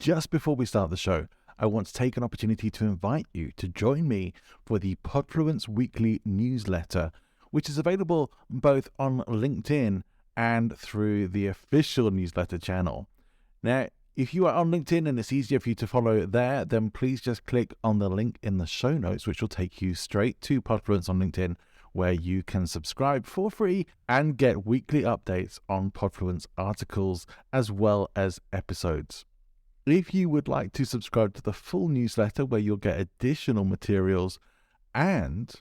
just before we start the show, I want to take an opportunity to invite you to join me for the Podfluence Weekly newsletter, which is available both on LinkedIn and through the official newsletter channel. Now, if you are on LinkedIn and it's easier for you to follow there, then please just click on the link in the show notes, which will take you straight to Podfluence on LinkedIn, where you can subscribe for free and get weekly updates on Podfluence articles as well as episodes. If you would like to subscribe to the full newsletter where you'll get additional materials and,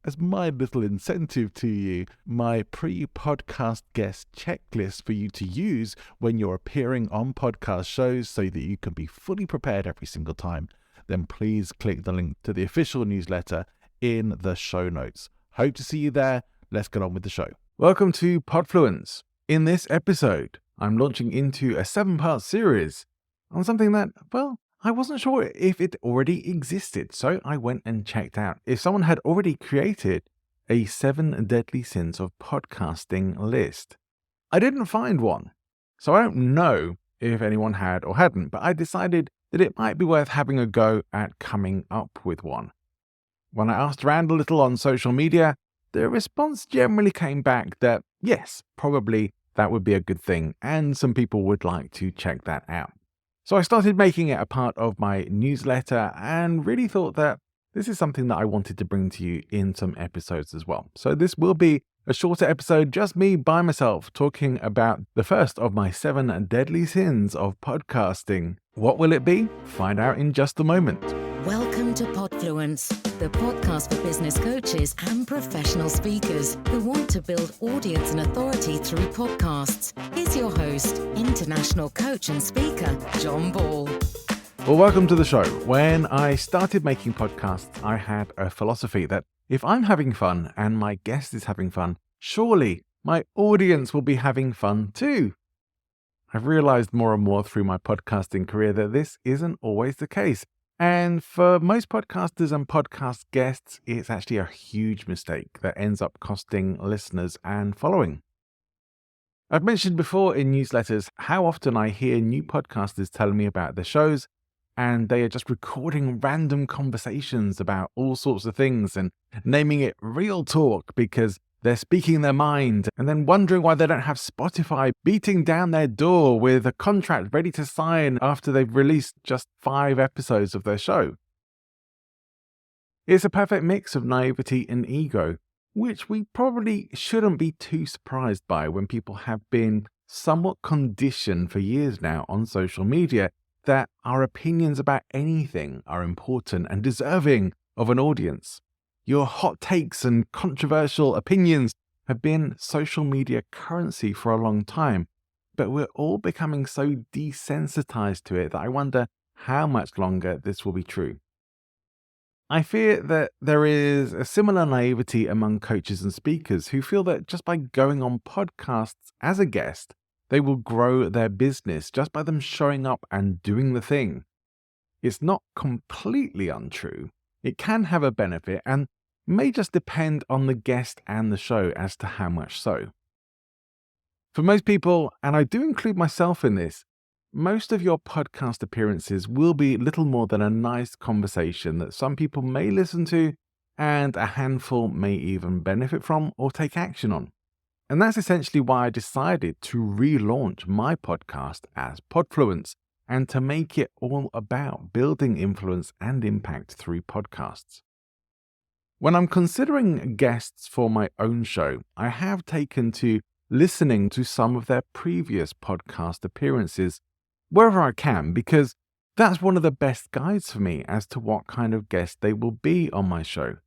as my little incentive to you, my pre-podcast guest checklist for you to use when you're appearing on podcast shows so that you can be fully prepared every single time, then please click the link to the official newsletter in the show notes. Hope to see you there. Let's get on with the show. Welcome to Podfluence. In this episode, I'm launching into a 7-part series on something that, well, I wasn't sure if it already existed, so I went and checked out if someone had already created a 7 deadly sins of podcasting list. I didn't find one, so I don't know if anyone had or hadn't, but I decided that it might be worth having a go at coming up with one. When I asked around a little on social media, the response generally came back that yes, probably that would be a good thing, and some people would like to check that out. So I started making it a part of my newsletter and really thought that this is something that I wanted to bring to you in some episodes as well. So this will be a shorter episode, just me by myself talking about the first of my 7 deadly sins of podcasting. What will it be? Find out in just a moment. Welcome to Podfluence, the podcast for business coaches and professional speakers who want to build audience and authority through podcasts. Here's your host, international coach and speaker, John Ball. Well, welcome to the show. When I started making podcasts, I had a philosophy that if I'm having fun and my guest is having fun, surely my audience will be having fun too. I've realized more and more through my podcasting career that this isn't always the case. And for most podcasters and podcast guests, it's actually a huge mistake that ends up costing listeners and following. I've mentioned before in newsletters how often I hear new podcasters telling me about their shows, and they are just recording random conversations about all sorts of things and naming it Real Talk because they're speaking their mind, and then wondering why they don't have Spotify beating down their door with a contract ready to sign after they've released just 5 episodes of their show. It's a perfect mix of naivety and ego, which we probably shouldn't be too surprised by when people have been somewhat conditioned for years now on social media that our opinions about anything are important and deserving of an audience. Your hot takes and controversial opinions have been social media currency for a long time, but we're all becoming so desensitized to it that I wonder how much longer this will be true. I fear that there is a similar naivety among coaches and speakers who feel that just by going on podcasts as a guest, they will grow their business just by them showing up and doing the thing. It's not completely untrue. It can have a benefit and may just depend on the guest and the show as to how much so. For most people, and I do include myself in this, most of your podcast appearances will be little more than a nice conversation that some people may listen to and a handful may even benefit from or take action on. And that's essentially why I decided to relaunch my podcast as Podfluence and to make it all about building influence and impact through podcasts. When I'm considering guests for my own show, I have taken to listening to some of their previous podcast appearances wherever I can, because that's one of the best guides for me as to what kind of guest they will be on my show.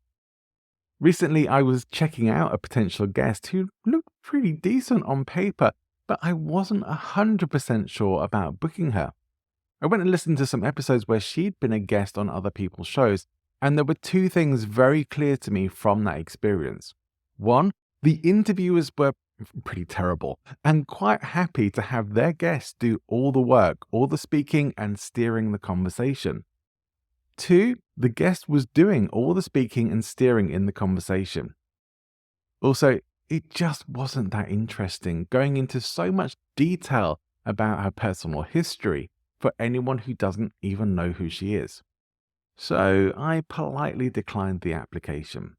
Recently, I was checking out a potential guest who looked pretty decent on paper, but I wasn't 100% sure about booking her. I went and listened to some episodes where she'd been a guest on other people's shows, and there were 2 things very clear to me from that experience. One, the interviewers were pretty terrible and quite happy to have their guests do all the work, all the speaking and steering the conversation. 2, the guest was doing all the speaking and steering in the conversation. Also, it just wasn't that interesting, going into so much detail about her personal history, for anyone who doesn't even know who she is. So I politely declined the application.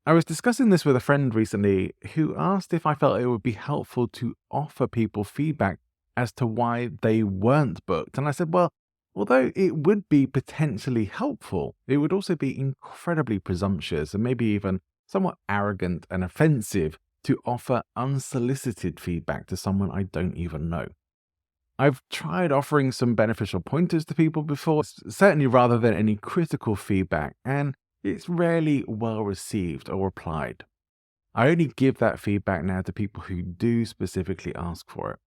I was discussing this with a friend recently who asked if I felt it would be helpful to offer people feedback as to why they weren't booked. And I said, well, although it would be potentially helpful, it would also be incredibly presumptuous and maybe even somewhat arrogant and offensive to offer unsolicited feedback to someone I don't even know. I've tried offering some beneficial pointers to people before, certainly rather than any critical feedback, and it's rarely well received or applied. I only give that feedback now to people who do specifically ask for it.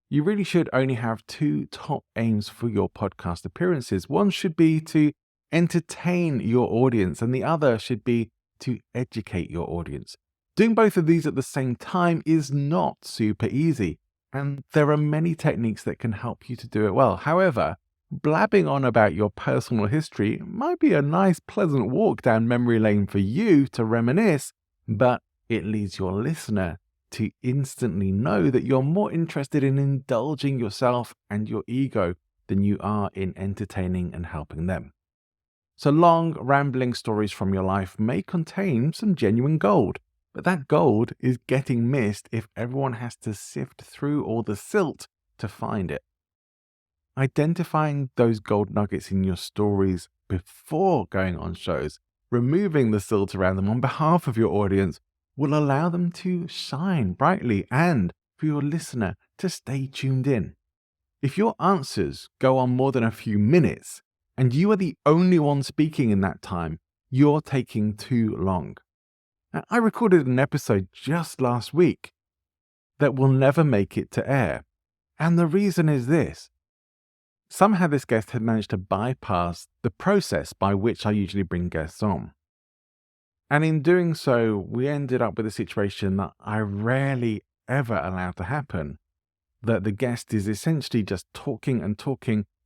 You really should only have two top aims for your podcast appearances. One should be to entertain your audience, and the other should be to educate your audience. Doing both of these at the same time is not super easy, and there are many techniques that can help you to do it well. However, blabbing on about your personal history might be a nice, pleasant walk down memory lane for you to reminisce, but it leads your listener to instantly know that you're more interested in indulging yourself and your ego than you are in entertaining and helping them. So long, rambling stories from your life may contain some genuine gold, but that gold is getting missed if everyone has to sift through all the silt to find it. Identifying those gold nuggets in your stories before going on shows, removing the silt around them on behalf of your audience, will allow them to shine brightly and for your listener to stay tuned in. If your answers go on more than a few minutes and you are the only one speaking in that time, you're taking too long. Now, I recorded an episode just last week that will never make it to air. And the reason is this. Somehow this guest had managed to bypass the process by which I usually bring guests on. And in doing so, we ended up with a situation that I rarely ever allow to happen, that the guest is essentially just talking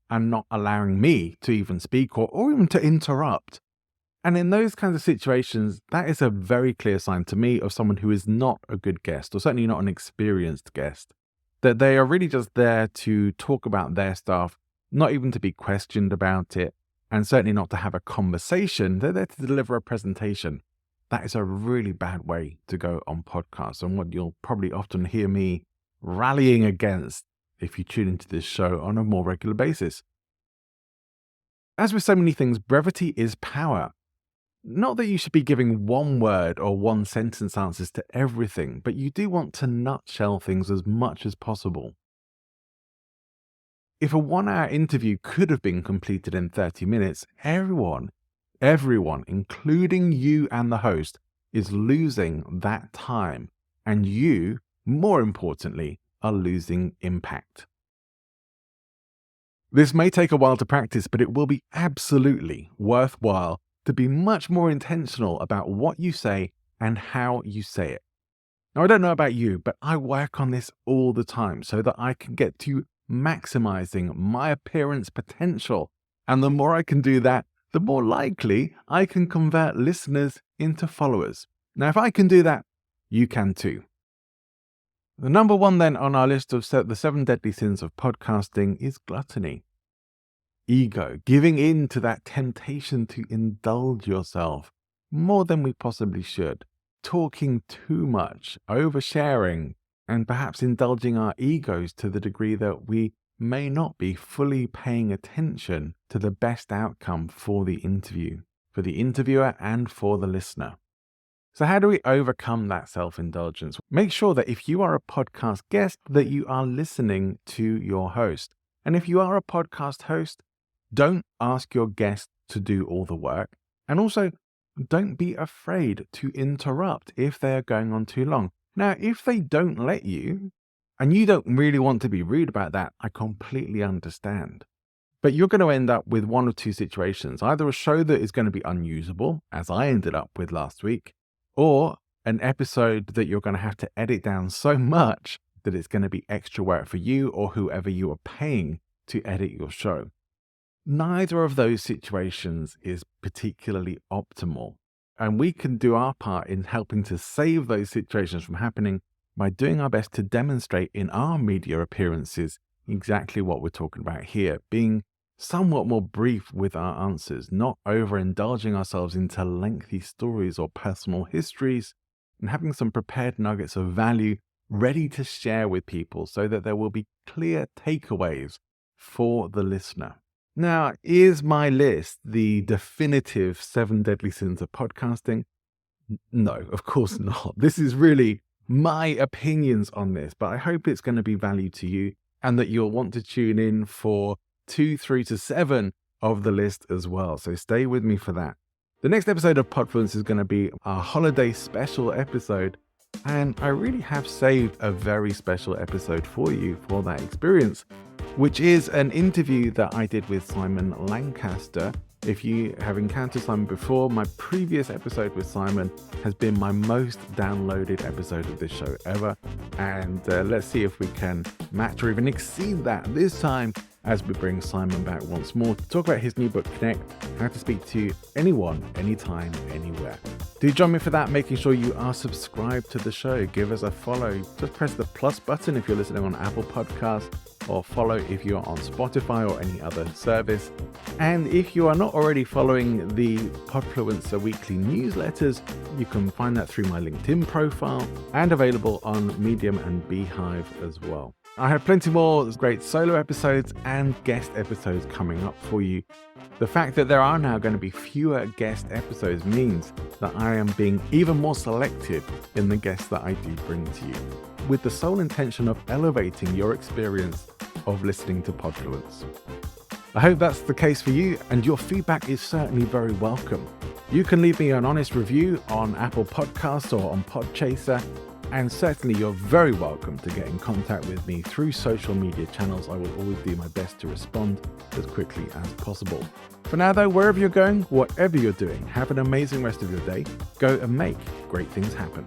and not allowing me to even speak or even to interrupt. And in those kinds of situations, that is a very clear sign to me of someone who is not a good guest, or certainly not an experienced guest, that they are really just there to talk about their stuff, not even to be questioned about it, and certainly not to have a conversation. They're there to deliver a presentation. That is a really bad way to go on podcasts, and what you'll probably often hear me rallying against if you tune into this show on a more regular basis. As with so many things, brevity is power. Not that you should be giving one word or one sentence answers to everything, but you do want to nutshell things as much as possible. If a 1-hour interview could have been completed in 30 minutes, everyone, including you and the host, is losing that time, and you, more importantly, are losing impact. This may take a while to practice, but it will be absolutely worthwhile to be much more intentional about what you say and how you say it. Now, I don't know about you, but I work on this all the time so that I can get to maximizing my appearance potential. And the more I can do that, the more likely I can convert listeners into followers. Now, if I can do that, you can too. The number one then on our list of the 7 deadly sins of podcasting is gluttony. Ego, giving in to that temptation to indulge yourself more than we possibly should, talking too much, oversharing, and perhaps indulging our egos to the degree that we may not be fully paying attention to the best outcome for the interview, for the interviewer and for the listener. So how do we overcome that self-indulgence? Make sure that if you are a podcast guest, that you are listening to your host. And if you are a podcast host, don't ask your guest to do all the work. And also, don't be afraid to interrupt if they are going on too long. Now, if they don't let you, and you don't really want to be rude about that, I completely understand. But you're going to end up with one of two situations. Either a show that is going to be unusable, as I ended up with last week, or an episode that you're going to have to edit down so much that it's going to be extra work for you or whoever you are paying to edit your show. Neither of those situations is particularly optimal, and we can do our part in helping to save those situations from happening by doing our best to demonstrate in our media appearances exactly what we're talking about here, being somewhat more brief with our answers, not overindulging ourselves into lengthy stories or personal histories, and having some prepared nuggets of value ready to share with people so that there will be clear takeaways for the listener. Now, is my list the definitive 7 deadly sins of podcasting? No, of course not. This is really my opinions on this, but I hope it's going to be value to you and that you'll want to tune in for 2, 3 to 7 of the list as well. So stay with me for that. The next episode of Podfluence is going to be our holiday special episode, and I really have saved a very special episode for you for that experience, which is an interview that I did with Simon Lancaster. If you have encountered Simon before, my previous episode with Simon has been my most downloaded episode of this show ever. And let's see if we can match or even exceed that this time as we bring Simon back once more to talk about his new book, Connect, How to Speak to Anyone, Anytime, Anywhere. Do join me for that, making sure you are subscribed to the show. Give us a follow. Just press the plus button if you're listening on Apple Podcasts, or follow if you're on Spotify or any other service. And if you are not already following the Podfluencer weekly newsletters, you can find that through my LinkedIn profile and available on Medium and Beehive as well. I have plenty more great solo episodes and guest episodes coming up for you. The fact that there are now going to be fewer guest episodes means that I am being even more selective in the guests that I do bring to you, with the sole intention of elevating your experience of listening to Podfluence. I hope that's the case for you, and your feedback is certainly very welcome. You can leave me an honest review on Apple Podcasts or on Podchaser, and certainly you're very welcome to get in contact with me through social media channels. I will always do my best to respond as quickly as possible. For now though, wherever you're going, whatever you're doing, have an amazing rest of your day. Go and make great things happen.